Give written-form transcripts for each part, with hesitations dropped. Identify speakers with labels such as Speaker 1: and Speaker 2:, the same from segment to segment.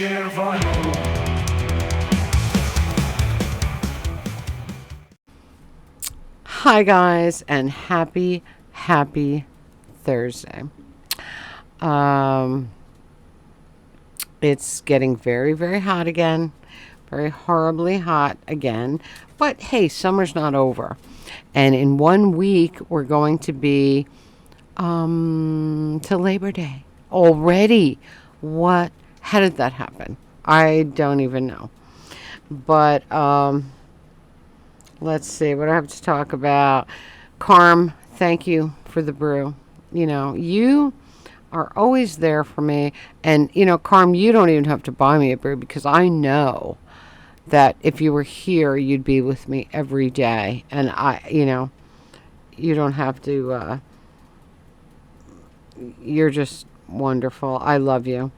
Speaker 1: Hi guys, and happy Thursday. Um, it's getting very hot again, very horribly hot again. But hey, summer's not over, and in 1 week we're going to be to Labor Day already. What? How did that happen? I don't even know. But let's see what I have to talk about. Carm, thank you for the brew. You are always there for me. And, Carm, you don't even have to buy me a brew because I know that if you were here, you'd be with me every day. And you don't have to, you're just wonderful. I love you.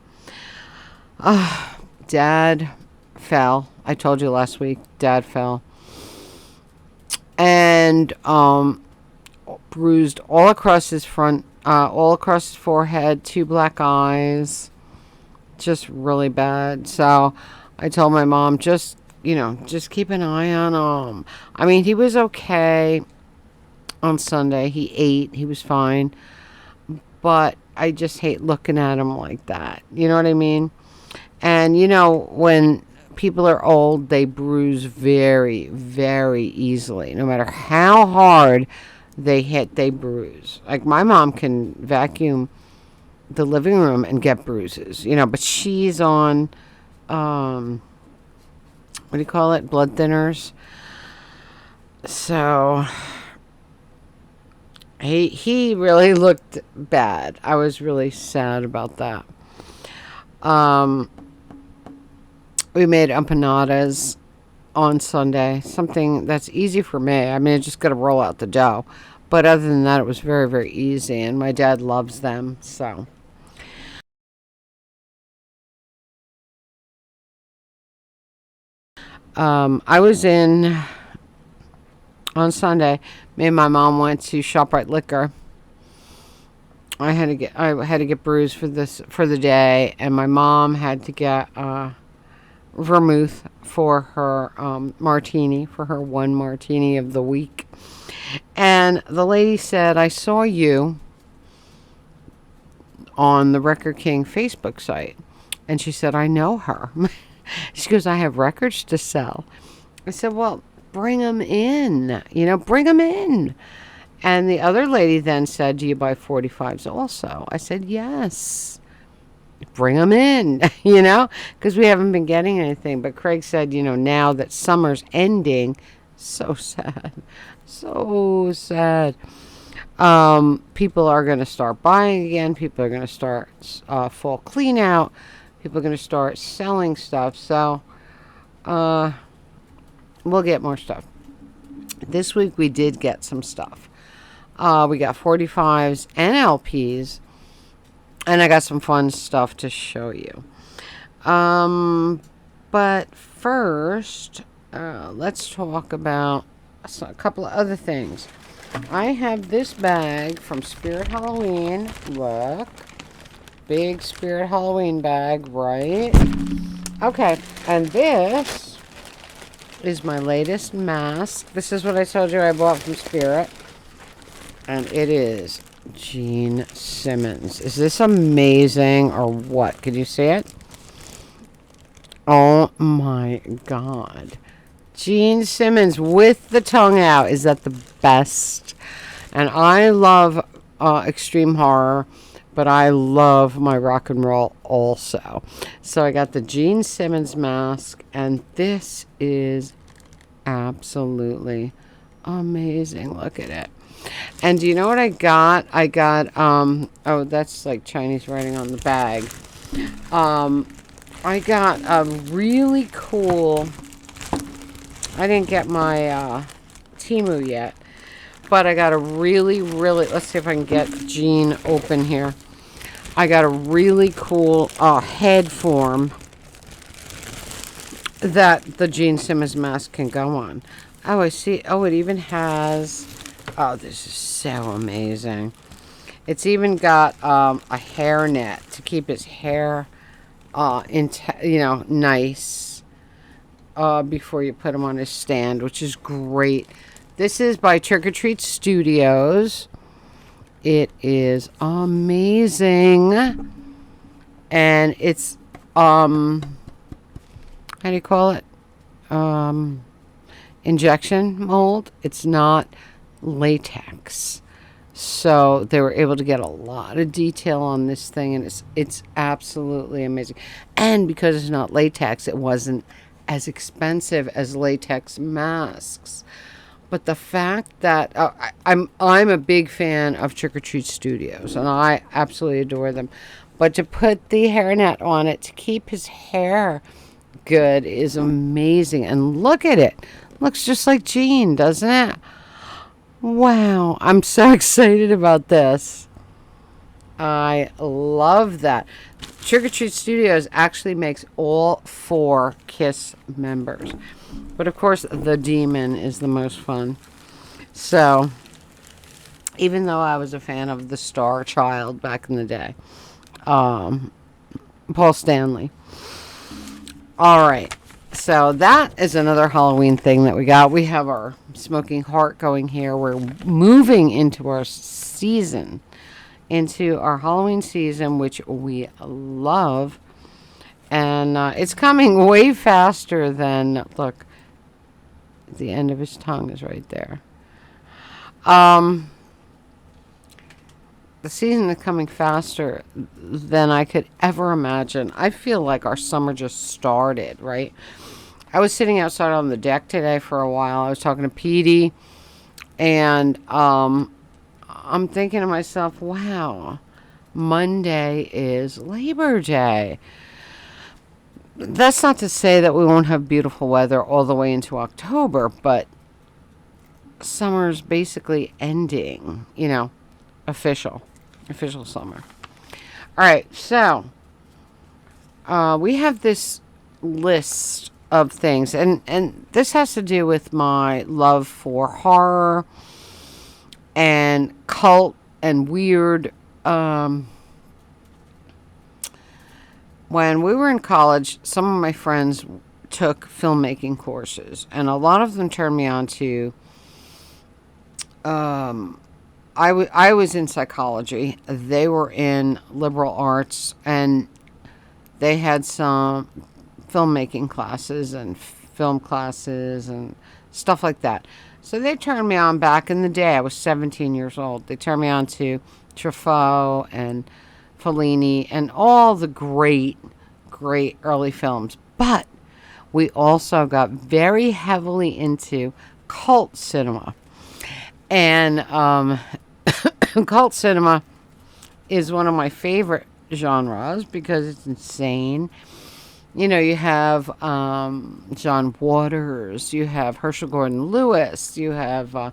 Speaker 1: Dad fell. I told you last week, Dad fell. And, bruised all across his front, all across his forehead, 2 black eyes, just really bad. So I told my mom, just keep an eye on him. I mean, he was okay on Sunday. He ate, he was fine, but I just hate looking at him like that. You know what I mean? And when people are old, they bruise very easily. No matter how hard they hit, they bruise. Like my mom can vacuum the living room and get bruises, but she's on, what do you call it? Blood thinners. So he really looked bad. I was really sad about that. We made empanadas on Sunday, something that's easy for me. I mean, I just got to roll out the dough. But other than that, it was very easy, and my dad loves them, so. I was in on Sunday. Me and my mom went to ShopRite Liquor. I had to get brews for the day, and my mom had to get vermouth for her martini, for her one martini of the week. And the lady said, I saw you on the Record King Facebook site. And she said, I know her. She goes, I have records to sell. I said, well, bring them in. Bring them in. And the other lady then said, do you buy 45s also? I said, yes. Bring them in, because we haven't been getting anything. But Craig said, now that summer's ending, so sad. So sad. People are going to start buying again. People are going to start fall clean out. People are going to start selling stuff. So we'll get more stuff. This week we did get some stuff. We got 45s and LPs. And I got some fun stuff to show you. But first, let's talk about a couple of other things. I have this bag from Spirit Halloween. Look. Big Spirit Halloween bag, right? Okay. And this is my latest mask. This is what I told you I bought from Spirit. And it is Gene Simmons. Is this amazing or what? Can you see it? Oh my God. Gene Simmons with the tongue out. Is that the best? And I love extreme horror, but I love my rock and roll also. So I got the Gene Simmons mask, and this is absolutely amazing. Look at it. And do you know what I got? I got, oh, that's like Chinese writing on the bag. I got a really cool, I didn't get my Temu yet, but I got a really, let's see if I can get Gene open here. I got a really cool head form that the Gene Simmons mask can go on. Oh, I see. Oh, it even has, oh, this is so amazing. It's even got a hair net to keep his hair nice before you put them on a stand, which is great. This is by Trick or Treat Studios. It is amazing, and it's how do you call it? Injection mold. It's not latex. So they were able to get a lot of detail on this thing, and it's absolutely amazing. And because it's not latex, it wasn't as expensive as latex masks. But the fact that I'm a big fan of Trick or Treat Studios, and I absolutely adore them. But to put the hairnet on it to keep his hair good is amazing. And look at it. Looks just like Gene, doesn't it? Wow. I'm so excited about this. I love that. Trick or Treat Studios actually makes all 4 KISS members. But of course, the demon is the most fun. So, even though I was a fan of the Star Child back in the day, Paul Stanley. All right. So that is another Halloween thing that we got. We have our Smoking Heart going here. We're moving into our season, into our Halloween season, which we love. And it's coming way faster than, look, the end of his tongue is right there. The season is coming faster than I could ever imagine. I feel like our summer just started, right? I was sitting outside on the deck today for a while. I was talking to Petey, and I'm thinking to myself, wow, Monday is Labor Day. That's not to say that we won't have beautiful weather all the way into October, but summer's basically ending, official summer. All right, so we have this list of things, and this has to do with my love for horror and cult and weird. When we were in college, some of my friends took filmmaking courses, and a lot of them turned me on to I was in psychology. They were in liberal arts, and they had some filmmaking classes and film classes and stuff like that. So they turned me on back in the day. I was 17 years old. They turned me on to Truffaut and Fellini and all the great early films. But we also got very heavily into cult cinema. And cult cinema is one of my favorite genres because it's insane. You have John Waters, you have Herschel Gordon Lewis, you have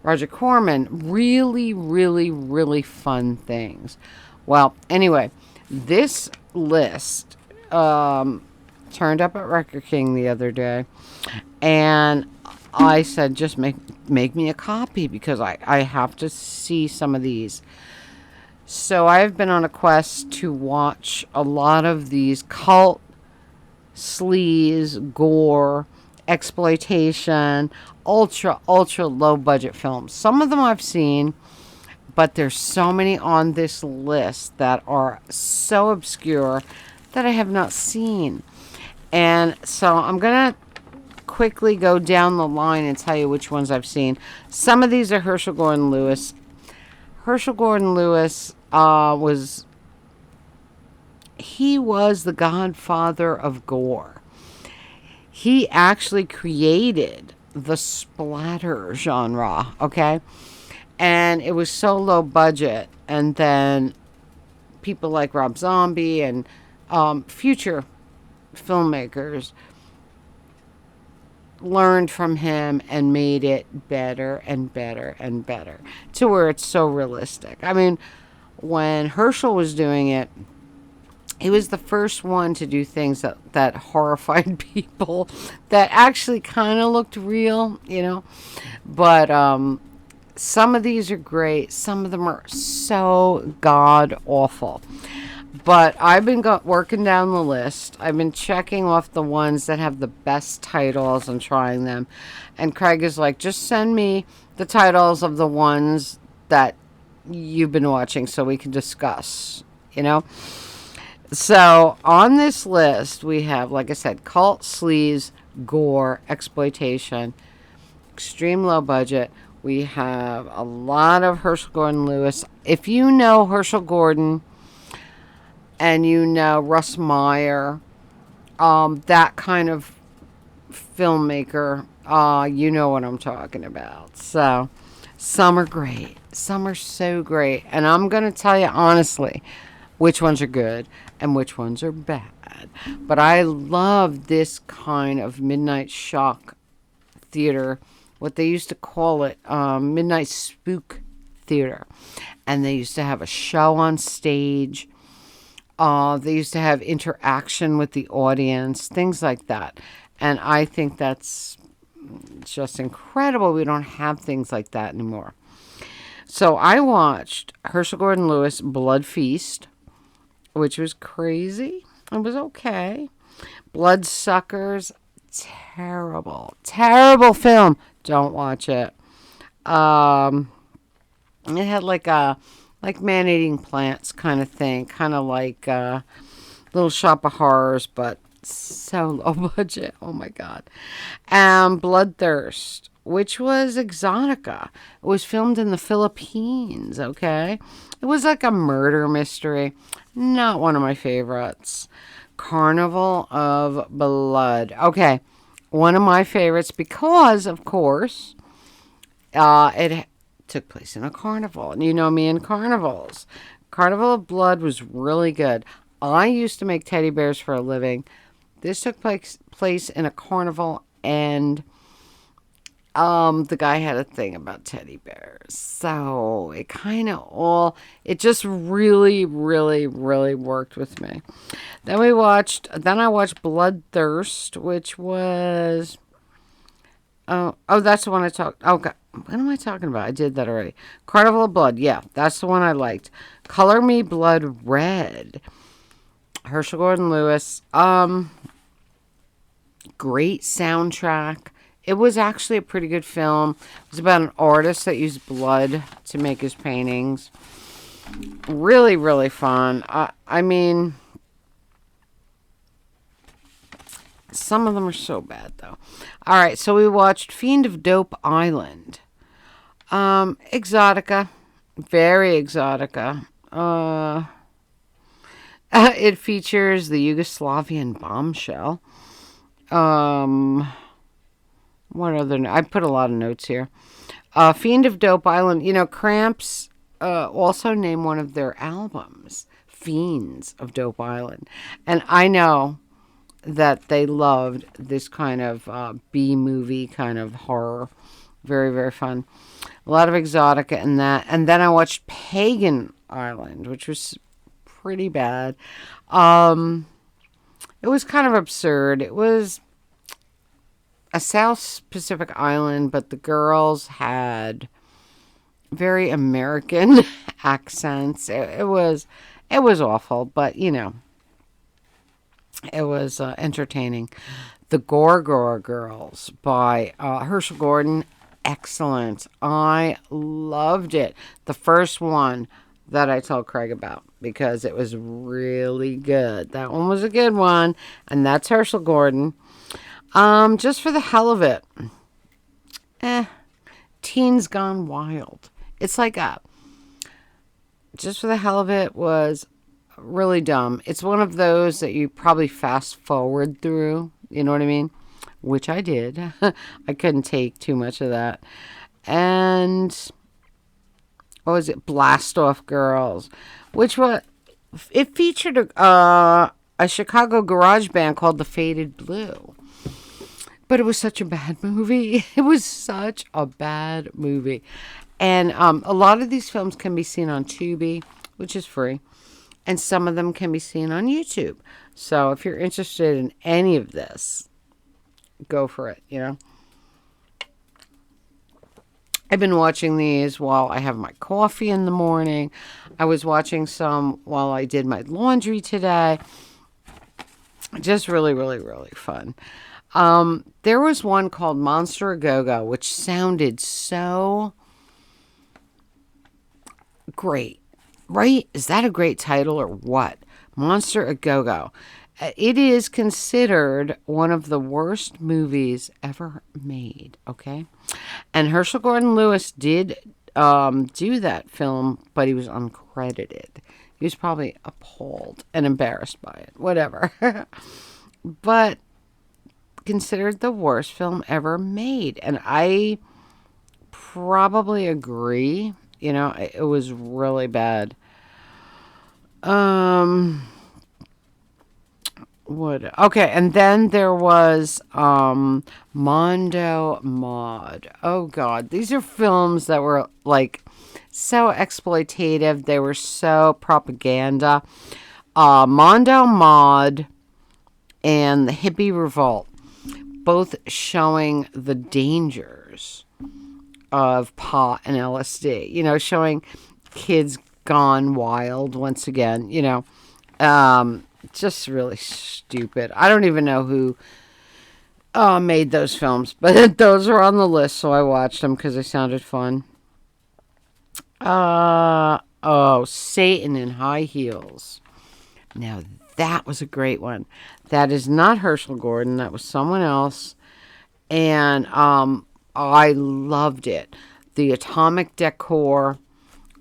Speaker 1: Roger Corman. Really, really, really fun things. Well, anyway, this list turned up at Record King the other day, and I said, just make me a copy because I have to see some of these. So I've been on a quest to watch a lot of these cult, sleaze, gore, exploitation, ultra low budget films. Some of them I've seen, but there's so many on this list that are so obscure that I have not seen. And so I'm going to quickly go down the line and tell you which ones I've seen. Some of these are Herschel Gordon Lewis. Herschel Gordon Lewis was the godfather of gore. He actually created the splatter genre, okay? And it was so low budget. And then people like Rob Zombie and future filmmakers learned from him and made it better and better and better to where it's so realistic. I mean, when Herschel was doing it, he was the first one to do things that horrified people that actually kind of looked real, But some of these are great. Some of them are so god awful. But I've been working down the list. I've been checking off the ones that have the best titles and trying them. And Craig is like, just send me the titles of the ones that you've been watching so we can discuss, you know? So on this list, we have, like I said, cult, sleaze, gore, exploitation, extreme low budget. We have a lot of Herschel Gordon Lewis. If you know Herschel Gordon and you know Russ Meyer, that kind of filmmaker, you know what I'm talking about. So some are great. Some are so great. And I'm going to tell you honestly which ones are good and which ones are bad. But I love this kind of midnight shock theater, what they used to call it, midnight spook theater. And they used to have a show on stage. They used to have interaction with the audience, things like that. And I think that's just incredible. We don't have things like that anymore. So I watched Herschel Gordon Lewis' Blood Feast, which was crazy. It was okay. Bloodsuckers, terrible. Terrible film. Don't watch it. It had like man-eating plants kind of thing. Kind of like Little Shop of Horrors, but so low budget. Oh my God. Bloodthirst, which was Exotica. It was filmed in the Philippines, okay? It was like a murder mystery. Not one of my favorites. Carnival of Blood. Okay. One of my favorites because, of course, it took place in a carnival. And you know me and carnivals. Carnival of Blood was really good. I used to make teddy bears for a living. This took place in a carnival, and the guy had a thing about teddy bears. So it just really, really, really worked with me. Then I watched Bloodthirst, which was, that's the one I talked, okay. What am I talking about? I did that already. Carnival of Blood. Yeah, that's the one I liked. Color Me Blood Red. Herschel Gordon Lewis. Great soundtrack. It was actually a pretty good film. It was about an artist that used blood to make his paintings. Really, really fun. I mean, some of them are so bad, though. All right, so we watched Fiend of Dope Island. Exotica. Very Exotica. It features the Yugoslavian bombshell. What other? I put a lot of notes here. Fiend of Dope Island. You know, Cramps also named one of their albums Fiends of Dope Island. And I know that they loved this kind of B-movie kind of horror. Very, very fun. A lot of Exotica in that. And then I watched Pagan Island, which was pretty bad. It was kind of absurd. It was a South Pacific island, but the girls had very American accents. It was awful, but you know, it was entertaining. The Gorgor Girls by Herschel Gordon, excellent. I loved it. The first one that I told Craig about because it was really good. That one was a good one, and that's Herschel Gordon. Just for the hell of it, Teens Gone Wild. It's like just for the hell of it was really dumb. It's one of those that you probably fast forward through. You know what I mean? Which I did. I couldn't take too much of that. And what was it? Blast Off Girls, it featured a Chicago garage band called the Faded Blue. But it was such a bad movie. It was such a bad movie. And a lot of these films can be seen on Tubi, which is free. And some of them can be seen on YouTube. So if you're interested in any of this, go for it, you know. I've been watching these while I have my coffee in the morning. I was watching some while I did my laundry today. Just really, really, really fun. There was one called Monster A Go-Go, which sounded so great, right? Is that a great title or what? Monster A Go-Go. It is considered one of the worst movies ever made, okay? And Herschel Gordon Lewis did do that film, but he was uncredited. He was probably appalled and embarrassed by it, whatever. But considered the worst film ever made. And I probably agree. You know, it was really bad. What? Okay, and then there was Mondo Mod. Oh God, these are films that were like so exploitative. They were so propaganda. Mondo Mod and the Hippie Revolt, both showing the dangers of pot and LSD. You know, showing kids gone wild once again. You know. Just really stupid. I don't even know who made those films, but those are on the list, so I watched them because they sounded fun. Satan in High Heels. Now, that was a great one. That is not Herschel Gordon. That was someone else. And I loved it. The atomic decor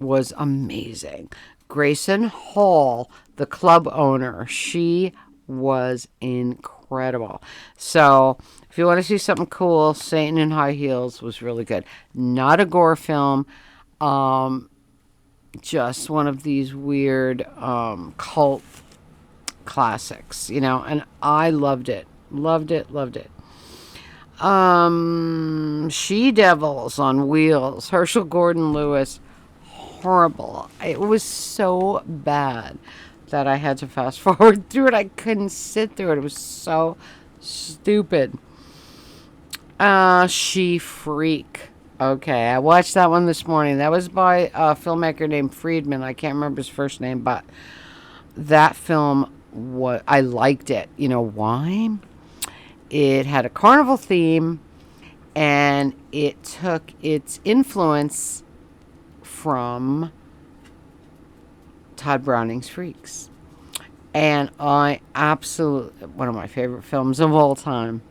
Speaker 1: was amazing. Grayson Hall, the club owner, she was incredible. So if you want to see something cool, Satan in High Heels was really good. Not a gore film, just one of these weird cult classics, you know, and I loved it. Loved it. She Devils on Wheels, Herschel Gordon Lewis. Horrible. It was so bad that I had to fast forward through it. I couldn't sit through it. It was so stupid. She Freak. Okay, I watched that one this morning. That was by a filmmaker named Friedman. I can't remember his first name, but that film, I liked it. You know why? It had a carnival theme, and it took its influence from Todd Browning's Freaks. And I absolutely, one of my favorite films of all time.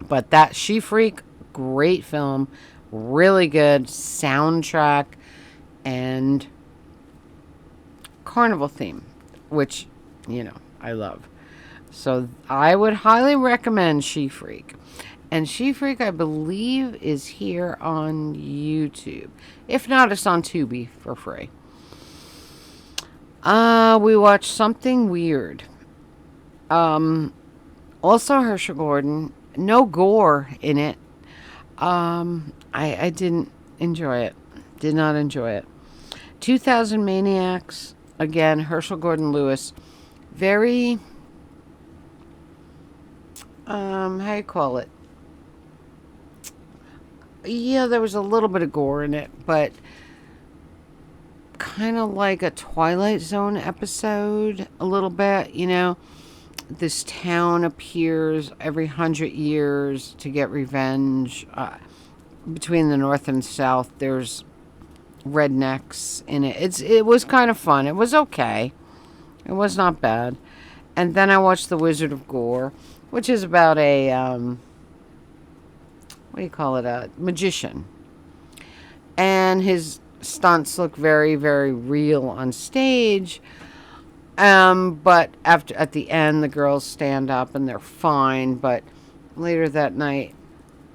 Speaker 1: But that She Freak, great film, really good soundtrack and carnival theme, which, you know, I love. So I would highly recommend She Freak. And She Freak, I believe, is here on YouTube. If not, it's on Tubi for free. We watched Something Weird. Also Herschel Gordon. No gore in it. I didn't enjoy it. Did not enjoy it. 2000 Maniacs. Again, Herschel Gordon Lewis. Very, how do you call it? Yeah, there was a little bit of gore in it, but kind of like a Twilight Zone episode, a little bit, you know. This town appears every 100 years to get revenge. Between the North and South, there's rednecks in it. It was kind of fun. It was okay. It was not bad. And then I watched The Wizard of Gore, which is about a, what do you call it, a magician. And his stunts look very, very real on stage. But at the end, the girls stand up and they're fine. But later that night,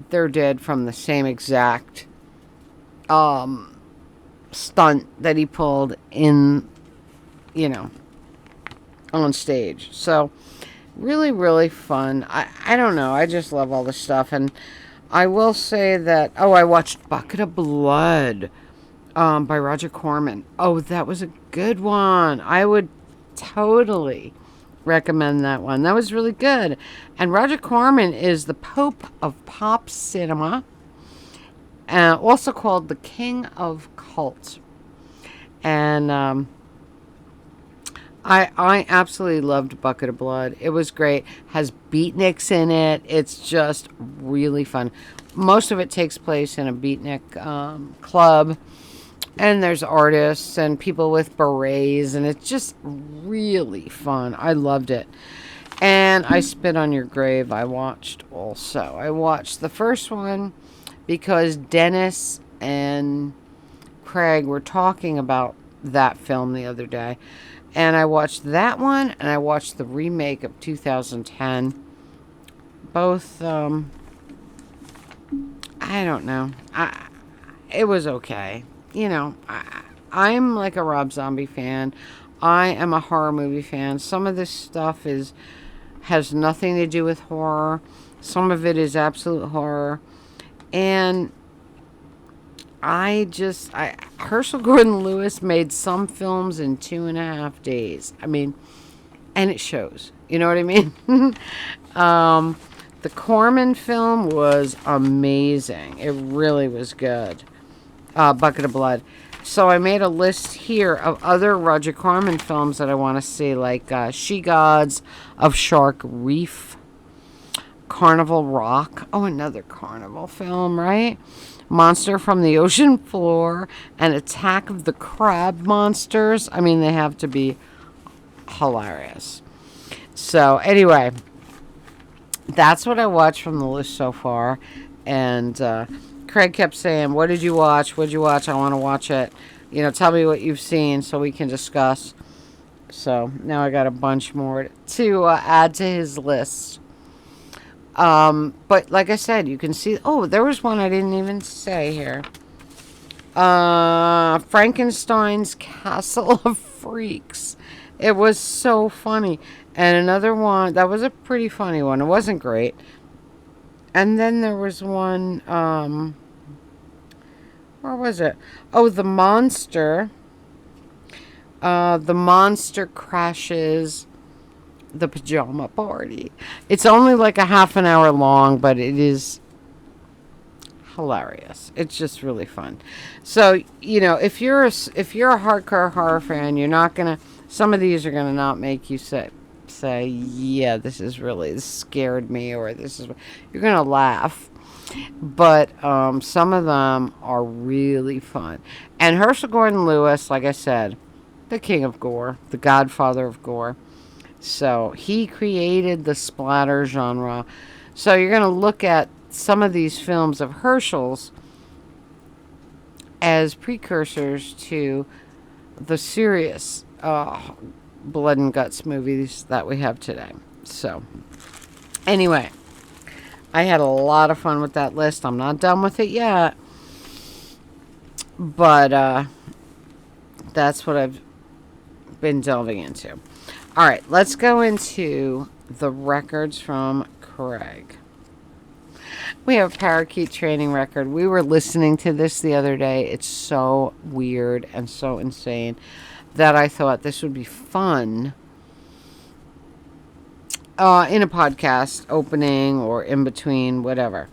Speaker 1: they're dead from the same exact stunt that he pulled in, you know, on stage. So really, really fun. I don't know. I just love all this stuff. And I will say that, I watched Bucket of Blood by Roger Corman. Oh, that was a good one. I would totally recommend that one. That was really good. And Roger Corman is the Pope of pop cinema. also called The King of Cult. And I absolutely loved Bucket of Blood. It was great. Has beatniks in it. It's just really fun. Most of it takes place in a beatnik club, and there's artists and people with berets, and it's just really fun. I loved it. And I Spit on Your Grave, I watched also. I watched the first one because Dennis and Craig were talking about that film the other day. And I watched that one, and I watched the remake of 2010. Both, I don't know. It was okay. I'm like a Rob Zombie fan. I am a horror movie fan. Some of this stuff has nothing to do with horror. Some of it is absolute horror. And Herschel Gordon Lewis made some films in 2.5 days. I mean, and it shows. You know what I mean? The Corman film was amazing. It really was good. Bucket of Blood. So I made a list here of other Roger Corman films that I want to see, like She Gods of Shark Reef, Carnival Rock. Oh, another carnival film, right? Monster from the Ocean Floor, and Attack of the Crab Monsters. I mean, they have to be hilarious. So, anyway, that's what I watched from the list so far. And Craig kept saying, what did you watch? What did you watch? I want to watch it. Tell me what you've seen so we can discuss. So, now I got a bunch more to add to his list. But like I said, you can see, there was one I didn't even say here. Frankenstein's Castle of Freaks. It was so funny. And another one, that was a pretty funny one. It wasn't great. And then there was one, where was it? Oh, The Monster. The Monster Crashes the Pajama Party. It's only like a half an hour long, but it is hilarious. It's just really fun. So, if you're a hardcore horror fan, you're not gonna. Some of these are gonna not make you say, yeah, this scared me, or you're gonna laugh. But some of them are really fun. And Herschel Gordon Lewis, like I said, the king of gore, the godfather of gore. So he created the splatter genre. So you're going to look at some of these films of Herschel's as precursors to the serious blood and guts movies that we have today. So anyway, I had a lot of fun with that list. I'm not done with it yet. But that's what I've been delving into. All right, let's go into the records from Craig. We have a parakeet training record. We were listening to this the other day. It's so weird and so insane that I thought this would be fun in a podcast opening or in between, whatever.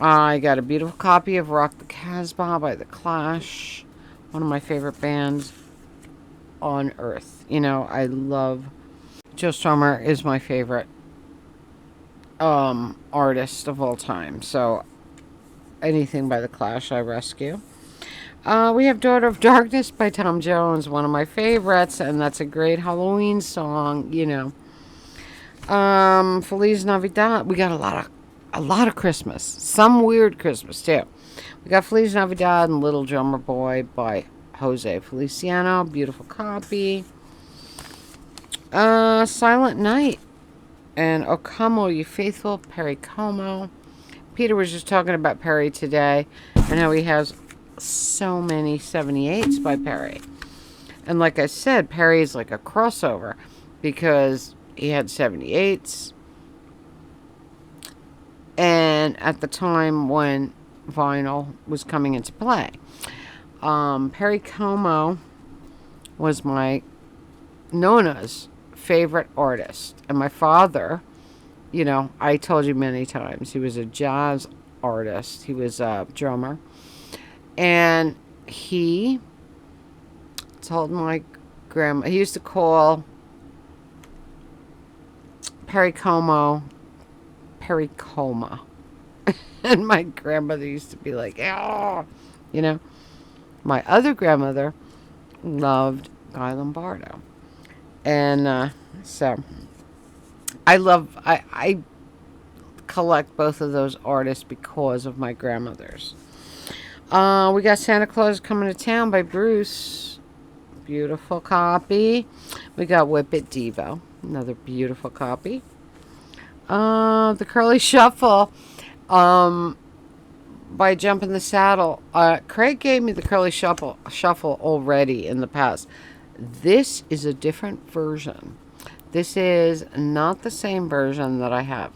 Speaker 1: I got a beautiful copy of Rock the Casbah by The Clash, one of my favorite bands on earth. I love Joe Strummer is my favorite artist of all time. So anything by The Clash I rescue. We have Daughter of Darkness by Tom Jones, one of my favorites, and that's a great Halloween song, Feliz Navidad. We got a lot of Christmas. Some weird Christmas too. We got Feliz Navidad and Little Drummer Boy by Jose Feliciano. Beautiful copy. Silent Night and O Como You Faithful, Perry Como. Peter was just talking about Perry today and how he has so many 78s by Perry. And like I said, Perry is like a crossover because he had 78s. And at the time when vinyl was coming into play, Perry Como was my Nona's favorite artist. And my father, I told you many times, he was a jazz artist. He was a drummer. And he told my grandma, he used to call Pericoma. And my grandmother used to be like, oh, you know. My other grandmother loved Guy Lombardo. And so I collect both of those artists because of my grandmothers. We got Santa Claus Coming to Town by Bruce. Beautiful copy. We got Whip It Devo. Another beautiful copy. The Curly Shuffle by Jump in the Saddle. Craig gave me the Curly Shuffle already in the past. This is a different version. This is not the same version that I have.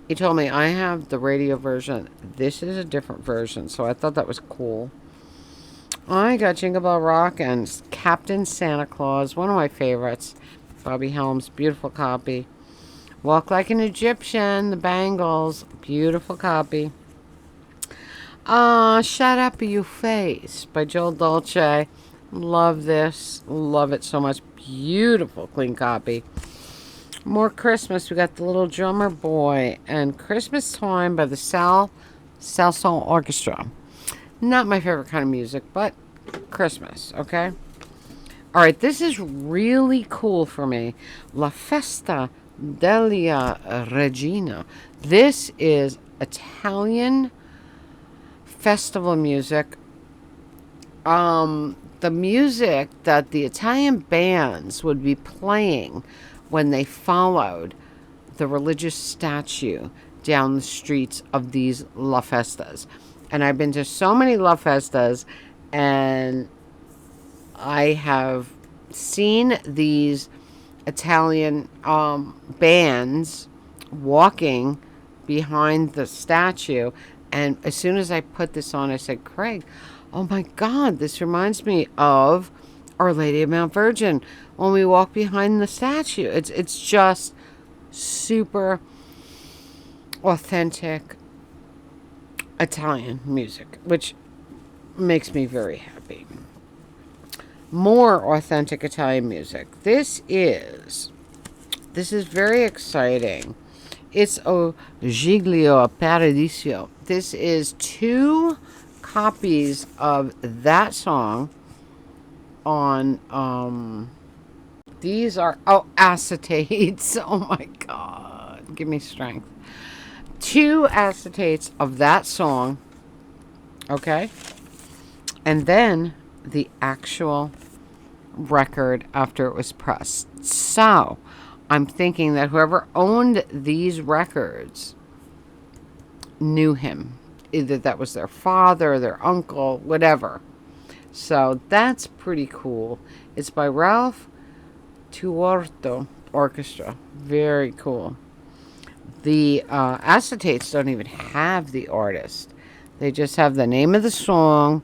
Speaker 1: He told me I have the radio version. This is a different version, so I thought that was cool. I got Jingle Bell Rock and Captain Santa Claus, one of my favorites. Bobby Helms, beautiful copy. Walk Like an Egyptian, the Bangles, beautiful copy. Shut Up You Face by Joel Dolce. Love this. Love it so much. Beautiful, clean copy. More Christmas. We got The Little Drummer Boy and Christmas Time by the Salsoul Orchestra. Not my favorite kind of music, but Christmas, okay? All right, this is really cool for me. La Festa della Regina. This is Italian festival music. The music that the Italian bands would be playing when they followed the religious statue down the streets of these La Festas. And I've been to so many La Festas, and I have seen these Italian bands walking behind the statue. And as soon as I put this on, I said, Craig, oh my God, this reminds me of Our Lady of Mount Virgin when we walk behind the statue. It's just super authentic Italian music, which makes me very happy. More authentic Italian music. This is very exciting. It's O Giglio Paradiso. This is 2 copies of that song on these are acetates. Oh my God, give me strength. 2 acetates of that song, okay, and then the actual record after it was pressed. So I'm thinking that whoever owned these records knew him. Either that was their father, their uncle, whatever. So that's pretty cool. It's by Ralph Tuorto Orchestra. Very cool. The acetates don't even have the artist. They just have the name of the song,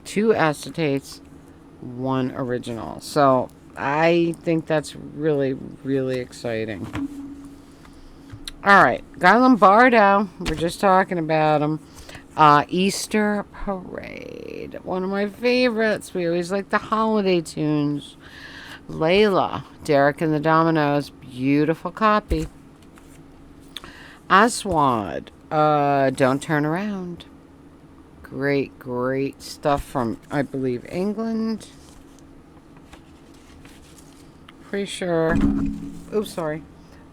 Speaker 1: 2 acetates, 1 original. So I think that's really, really exciting. All right, Guy Lombardo. We're just talking about him. Easter Parade. One of my favorites. We always like the holiday tunes. Layla, Derek and the Dominoes. Beautiful copy. Aswad, Don't Turn Around. Great, great stuff from, I believe, England. Pretty sure. Oops, sorry.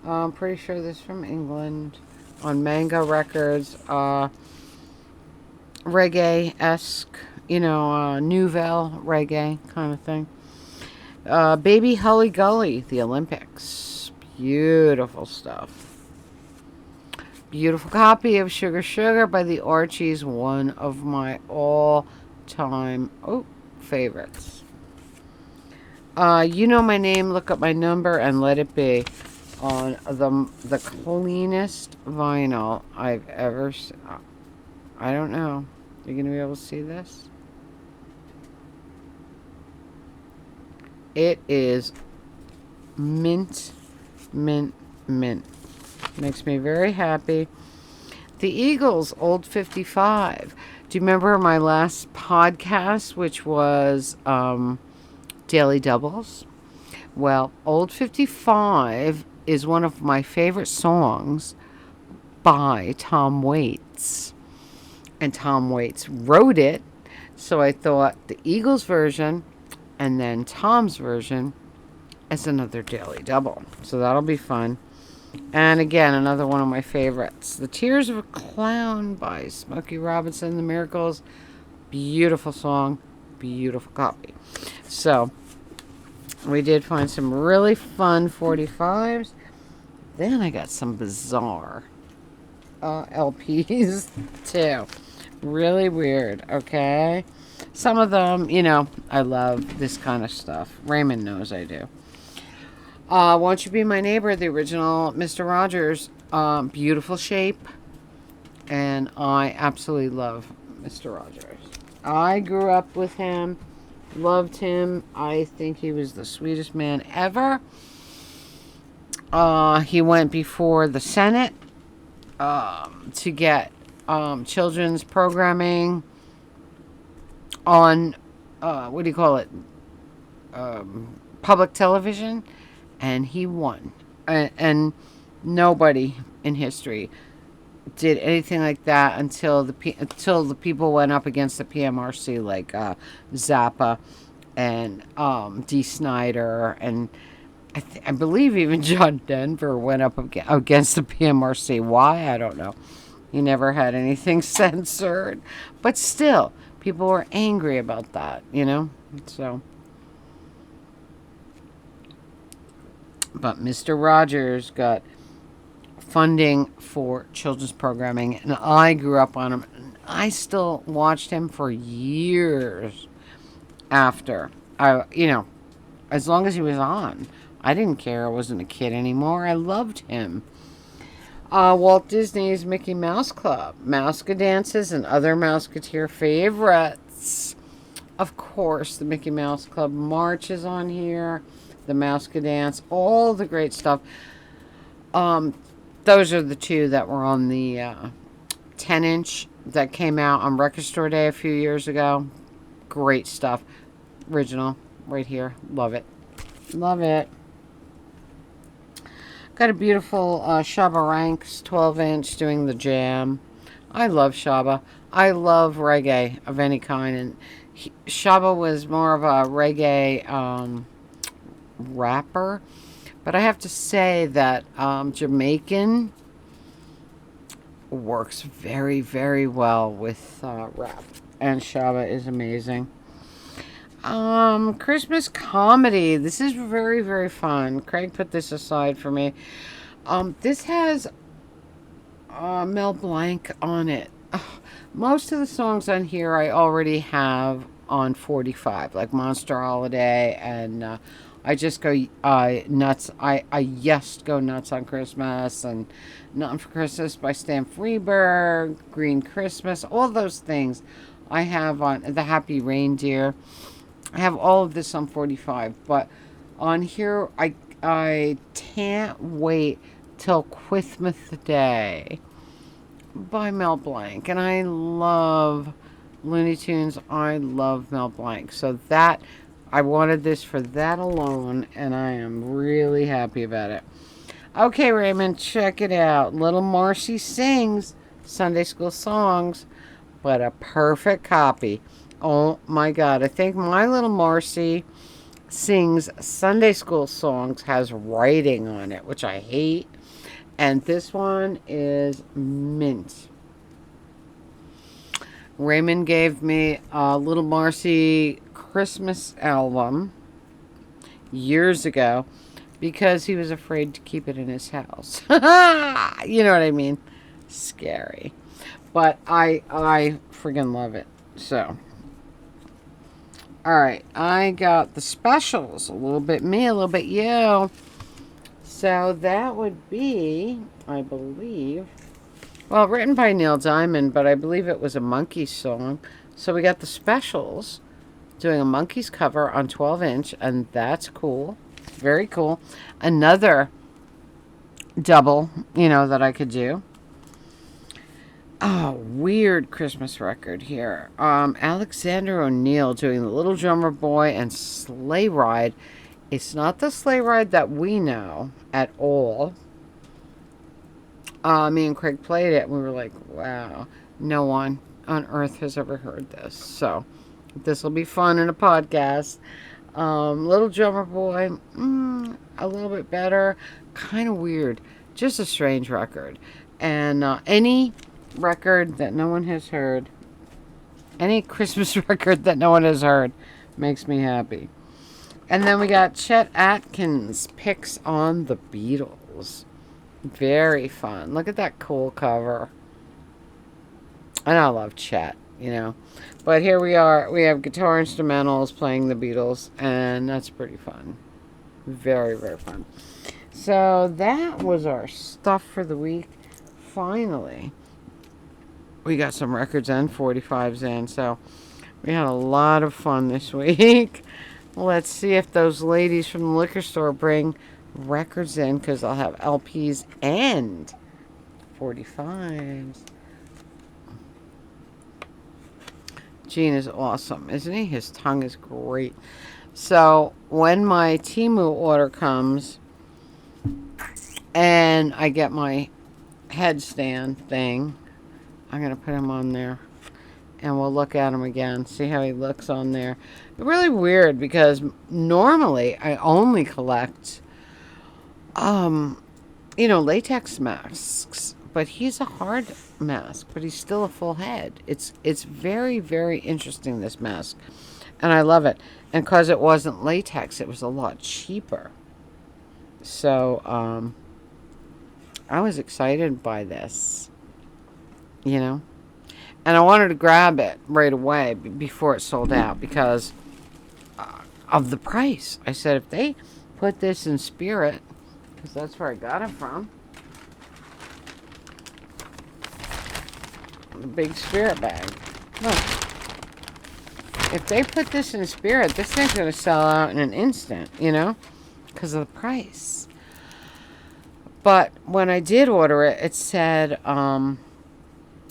Speaker 1: I'm pretty sure this is from England. On Mango Records. Reggae-esque, nouvelle reggae kind of thing. Baby Hully Gully, The Olympics. Beautiful stuff. Beautiful copy of Sugar Sugar by the Archies. One of my all-time favorites. You Know My Name, Look Up My Number, and Let It Be. On the cleanest vinyl I've ever seen. I don't know. You're going to be able to see this? It is mint mint. Makes me very happy. The Eagles, Old 55. Do you remember my last podcast, which was Daily Doubles? Well, Old 55 is one of my favorite songs by Tom Waits. And Tom Waits wrote it. So I thought the Eagles version and then Tom's version as another Daily Double. So that'll be fun. And again, another one of my favorites. The Tears of a Clown by Smokey Robinson, The Miracles. Beautiful song. Beautiful copy. So, we did find some really fun 45s. Then I got some bizarre LPs, too. Really weird, okay? Some of them, I love this kind of stuff. Raymond knows I do. Won't You Be My Neighbor, the original Mr. Rogers. Beautiful shape. And I absolutely love Mr. Rogers. I grew up with him. Loved him. I think he was the sweetest man ever. He went before the Senate to get children's programming on, what do you call it? Public television. And he won. And nobody in history did anything like that until the people went up against the PMRC, like Zappa and Dee Snider, and I believe even John Denver went up against the PMRC. Why? I don't know. He never had anything censored. But still, people were angry about that, So... But Mr. Rogers got funding for children's programming, and I grew up on him. I still watched him for years after. As long as he was on. I didn't care. I wasn't a kid anymore. I loved him. Walt Disney's Mickey Mouse Club, Mouseca Dances, and other Mouseketeer favorites. Of course, the Mickey Mouse Club March is on here. The Mouseca Dance, all the great stuff. Those are the two that were on the 10-inch that came out on Record Store Day a few years ago. Great stuff. Original, right here. Love it. Love it. Got a beautiful Shabba Ranks 12-inch doing the jam. I love Shabba. I love reggae of any kind. And Shabba was more of a reggae... rapper, but I have to say that Jamaican works very, very well with rap, and Shabba is amazing. Christmas comedy. This is very, very fun. Craig put this aside for me. This has Mel Blanc on it. Most of the songs on here I already have on 45, like Monster Holiday and I just go nuts. I just go nuts on Christmas, and Nothing for Christmas by Stan Freberg, Green Christmas, all those things I have on the Happy Reindeer. I have all of this on 45, but on here I can't wait till Quizmas Day by Mel Blanc, and I love Looney Tunes. I love Mel Blanc, so that. I wanted this for that alone, and I am really happy about it. Okay, Raymond, check it out. Little Marcy sings Sunday school songs, but a perfect copy. Oh, my God. I think My Little Marcy sings Sunday school songs has writing on it, which I hate. And this one is mint. Raymond gave me a Little Marcy Christmas album years ago because he was afraid to keep it in his house. You know what I mean? Scary. But I friggin' love it. So, alright, I got the specials. A little bit me, a little bit you. So that would be, I believe, well, written by Neil Diamond, but I believe it was a Monkees song. So we got the specials doing a Monkees cover on 12-inch, and that's cool. Very cool. Another double, that I could do. Oh, weird Christmas record here. Alexander O'Neill doing The Little Drummer Boy and Sleigh Ride. It's not the sleigh ride that we know at all. Me and Craig played it and we were like, wow, no one on earth has ever heard this. So this will be fun in a podcast. Little Drummer Boy, a little bit better. Kind of weird. Just a strange record. And any record that no one has heard, any Christmas record that no one has heard, makes me happy. And then we got Chet Atkins picks on the Beatles. Very fun. Look at that cool cover. And I love Chet. But here we are. We have guitar instrumentals playing the Beatles, and that's pretty fun. Very, very fun. So that was our stuff for the week. Finally, we got some records and 45s in, so we had a lot of fun this week. Let's see if those ladies from the liquor store bring records in, because I'll have LPs and 45s. Gene is awesome, isn't he? His tongue is great. So when my Temu order comes and I get my headstand thing, I'm going to put him on there. And we'll look at him again, see how he looks on there. Really weird, because normally I only collect, latex masks. But he's a hard mask, but he's still a full head. It's very, very interesting, this mask. And I love it. And because it wasn't latex, it was a lot cheaper. So, I was excited by this, And I wanted to grab it right away before it sold out because of the price. I said, if they put this in Spirit, because that's where I got it from, the big Spirit bag. Look. If they put this in Spirit, this thing's going to sell out in an instant, because of the price. But when I did order it, it said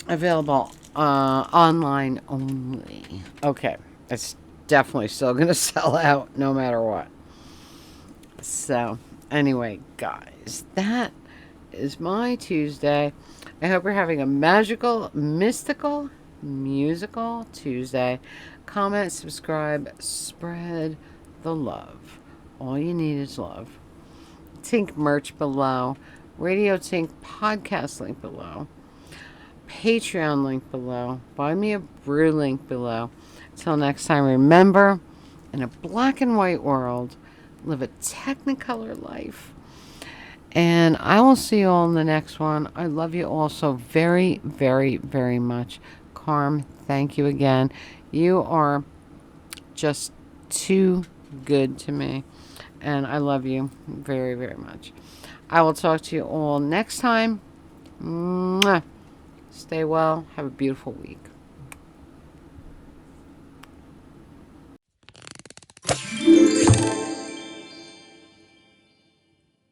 Speaker 1: available online only. Okay, it's definitely still going to sell out no matter what. So, anyway, guys, that is my Tuesday. I hope you're having a magical, mystical, musical Tuesday. Comment, subscribe, spread the love. All you need is love. Tink merch below. Radio Tink podcast link below. Patreon link below. Buy me a brew link below. Until next time, remember, in a black and white world, live a technicolor life. And I will see you all in the next one. I love you all so very, very, very much. Carm, thank you again. You are just too good to me. And I love you very, very much. I will talk to you all next time. Mwah. Stay well. Have a beautiful week.